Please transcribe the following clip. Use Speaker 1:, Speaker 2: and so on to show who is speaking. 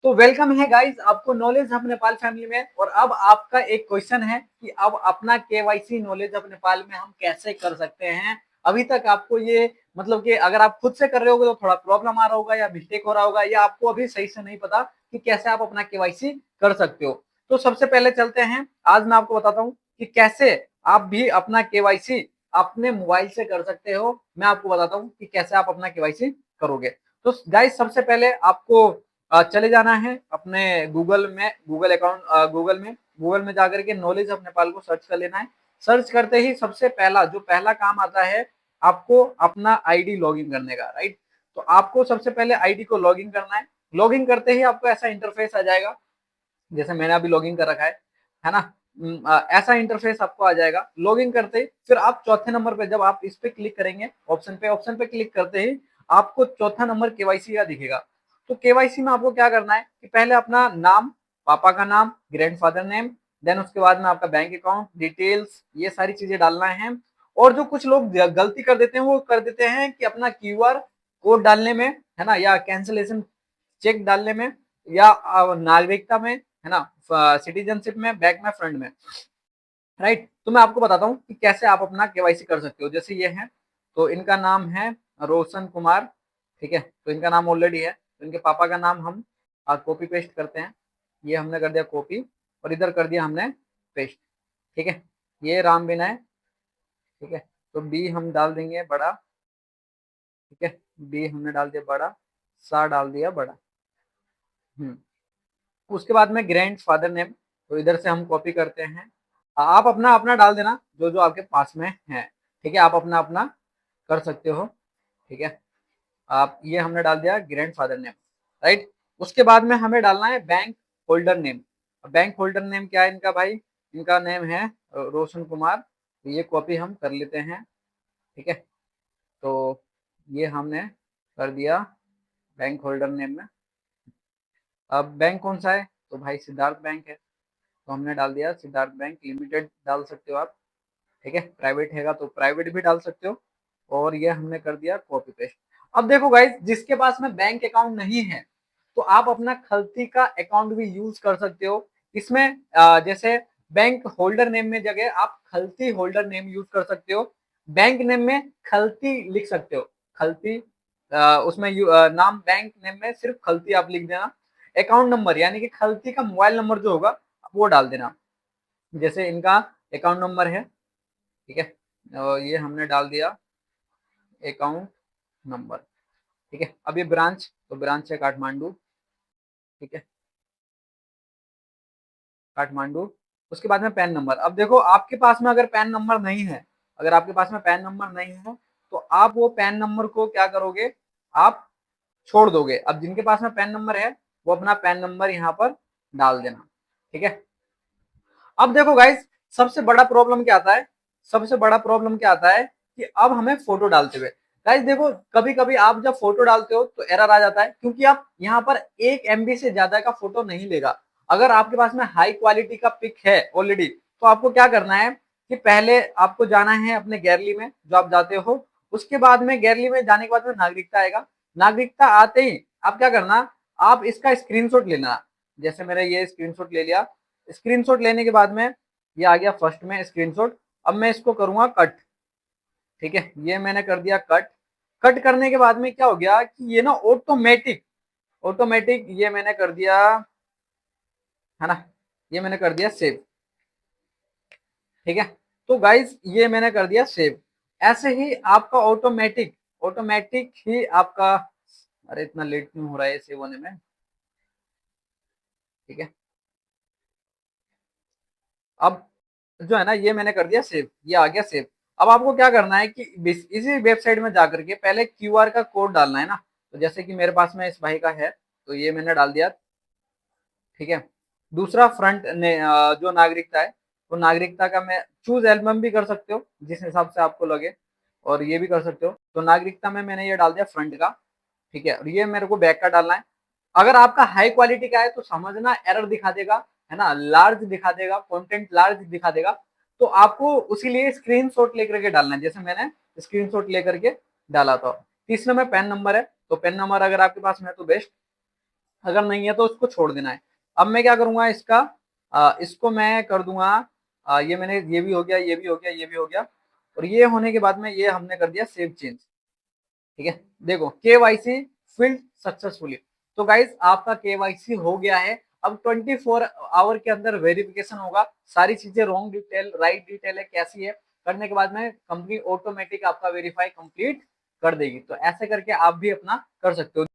Speaker 1: तो वेलकम है गाइस आपको नॉलेज हब नेपाल फैमिली में। और अब आपका एक क्वेश्चन है कि अब अपना केवाईसी नॉलेज हब नेपाल में हम कैसे कर सकते हैं। अभी तक आपको ये मतलब कि अगर आप खुद से कर रहे होगे तो थोड़ा प्रॉब्लम आ रहा होगा या मिस्टेक हो रहा होगा या आपको अभी सही से नहीं पता कि कैसे आप अपना केवाईसी कर सकते हो। तो सबसे पहले चलते हैं, आज मैं आपको बताता हूँ कि कैसे आप भी अपना केवाईसी अपने मोबाइल से कर सकते हो। मैं आपको बताता हूँ कि कैसे आप अपना केवाईसी करोगे। तो गाइस सबसे पहले आपको चले जाना है अपने गूगल में, गूगल अकाउंट, गूगल में जाकर के नॉलेज ऑफ नेपाल को सर्च कर लेना है। सर्च करते ही सबसे पहला जो पहला काम आता है आपको अपना आईडी लॉगिन करने का, राइट। तो आपको सबसे पहले आईडी को लॉगिन करना है। लॉगिन करते ही आपको ऐसा इंटरफेस आ जाएगा, जैसे मैंने अभी लॉगिन कर रखा है ना। ऐसा इंटरफेस आपको आ जाएगा। लॉगिन करते ही फिर आप चौथे नंबर पे जब आप इस पे क्लिक करेंगे, ऑप्शन पे क्लिक करते ही आपको चौथा नंबर केवाईसी का दिखेगा। तो केवाईसी में आपको क्या करना है कि पहले अपना नाम, पापा का नाम, ग्रैंडफादर नेम, देन उसके बाद में आपका बैंक अकाउंट डिटेल्स, ये सारी चीजें डालना है। और जो कुछ लोग गलती कर देते हैं वो कर देते हैं कि अपना क्यूआर कोड डालने में, है ना, या कैंसिलेशन चेक डालने में, या नागरिकता में, है ना, सिटीजनशिप में, बैक में, फ्रंट में, राइट। तो मैं आपको बताता हूँ कि कैसे आप अपना केवाईसी कर सकते हो। जैसे ये है, तो इनका नाम है रोशन कुमार, ठीक है। तो इनका नाम ऑलरेडी है, तो इनके पापा का नाम हम कॉपी पेस्ट करते हैं। ये हमने कर दिया कॉपी और इधर कर दिया हमने पेस्ट, ठीक है। ये राम विनय, ठीक है। तो बी हम डाल देंगे बड़ा, ठीक है। बी हमने डाल दिया बड़ा, सा डाल दिया बड़ा। उसके बाद में ग्रैंड फादर नेम, तो इधर से हम कॉपी करते हैं। आप अपना अपना डाल देना जो जो आपके पास में है, ठीक है। आप अपना अपना कर सकते हो, ठीक है। आप ये हमने डाल दिया ग्रैंड फादर नेम, राइट। उसके बाद में हमें डालना है bank holder name. Bank holder name क्या है इनका भाई, इनका नेम है रोशन कुमार। तो ये कॉपी हम कर लेते हैं, ठीक है। तो ये हमने कर दिया बैंक होल्डर नेम में। अब बैंक कौन सा है, तो भाई सिद्धार्थ बैंक है, तो हमने डाल दिया सिद्धार्थ बैंक लिमिटेड, डाल सकते हो आप, ठीक है। प्राइवेट हैगा तो प्राइवेट भी डाल सकते हो। और ये हमने कर दिया कॉपी पेस्ट। अब देखो गाइस, जिसके पास में बैंक अकाउंट नहीं है तो आप अपना खलती का अकाउंट भी यूज कर सकते हो। इसमें जैसे बैंक होल्डर नेम में जगह आप खलती होल्डर नेम यूज कर सकते हो। बैंक नेम में खलती लिख सकते हो, खलती, उसमें नाम बैंक नेम में सिर्फ खलती आप लिख देना। अकाउंट नंबर यानी कि खलती का मोबाइल नंबर जो होगा वो डाल देना। जैसे इनका अकाउंट नंबर है, ठीक है। और ये हमने डाल दिया अकाउंट नंबर, ठीक है। अब ये ब्रांच, तो ब्रांच है काठमांडू, ठीक है, काठमांडू। उसके बाद में पैन नंबर। अब देखो आपके पास में अगर पैन नंबर नहीं है, अगर आपके पास में पैन नंबर नहीं है तो आप वो पैन नंबर को क्या करोगे, आप छोड़ दोगे। अब जिनके पास में पैन नंबर है वो अपना पैन नंबर यहाँ पर डाल देना, ठीक है। अब देखो गाइस, सबसे बड़ा प्रॉब्लम क्या आता है, सबसे बड़ा प्रॉब्लम क्या आता है कि अब हमें फोटो डालते हुए, गाइस देखो कभी कभी आप जब फोटो डालते हो तो एरर आ जाता है क्योंकि आप यहाँ पर 1 MB से ज्यादा का फोटो नहीं लेगा। अगर आपके पास में हाई क्वालिटी का पिक है ऑलरेडी तो आपको क्या करना है कि पहले आपको जाना है अपने गैलरी में, जो आप जाते हो। उसके बाद में गैलरी में जाने के बाद में नागरिकता आएगा। नागरिकता आते ही आप क्या करना, आप इसका स्क्रीनशॉट लेना। जैसे मैंने ये स्क्रीनशॉट ले लिया। स्क्रीनशॉट लेने के बाद में ये आ गया फर्स्ट में स्क्रीनशॉट। अब मैं इसको करूंगा कट, ठीक है। ये मैंने कर दिया कट। कट करने के बाद में क्या हो गया कि ये ना ऑटोमेटिक, ऑटोमेटिक ये मैंने कर दिया, है ना, ये मैंने कर दिया सेव, ठीक है। तो गाइस ये मैंने कर दिया सेव। ऐसे ही आपका ऑटोमेटिक, ऑटोमेटिक ही आपका, अरे इतना लेट क्यों हो रहा है सेव होने में, ठीक है। अब जो है ना ये मैंने कर दिया सेव, ये आ गया सेव। अब आपको क्या करना है कि इसी वेबसाइट में जाकर के पहले क्यूआर का कोड डालना है ना। तो जैसे कि मेरे पास में इस भाई का है तो ये मैंने डाल दिया, ठीक है। दूसरा फ्रंट ने जो नागरिकता है, तो नागरिकता का मैं चूज एल्बम भी कर सकते हो जिस हिसाब से आपको लगे, और ये भी कर सकते हो। तो नागरिकता में मैंने ये डाल दिया फ्रंट का, ठीक है। और ये मेरे को बैक का डालना है। अगर आपका हाई क्वालिटी का है तो समझना एरर दिखा देगा, है ना, लार्ज दिखा देगा, कंटेंट लार्ज दिखा देगा। तो आपको उसी लिए स्क्रीनशॉट लेकर के डालना है, जैसे मैंने स्क्रीनशॉट लेकर के डाला था। तीसरे में पैन नंबर है, तो पैन नंबर अगर आपके पास में है तो बेस्ट, अगर नहीं है तो उसको छोड़ देना है। अब मैं क्या करूंगा, इसका इसको मैं कर दूंगा, ये मैंने, ये भी हो गया, ये भी हो गया, ये भी हो गया, और ये होने के बाद में ये हमने कर दिया सेव चेंज। ठीक है, देखो केवाईसी फिल्ड सक्सेसफुली। तो गाइस आपका केवाईसी हो गया है। अब 24 आवर के अंदर वेरिफिकेशन होगा, सारी चीजें रॉन्ग डिटेल राइट डिटेल है कैसी है, करने के बाद में कंपनी ऑटोमेटिक आपका वेरीफाई कंप्लीट कर देगी। तो ऐसे करके आप भी अपना कर सकते हो।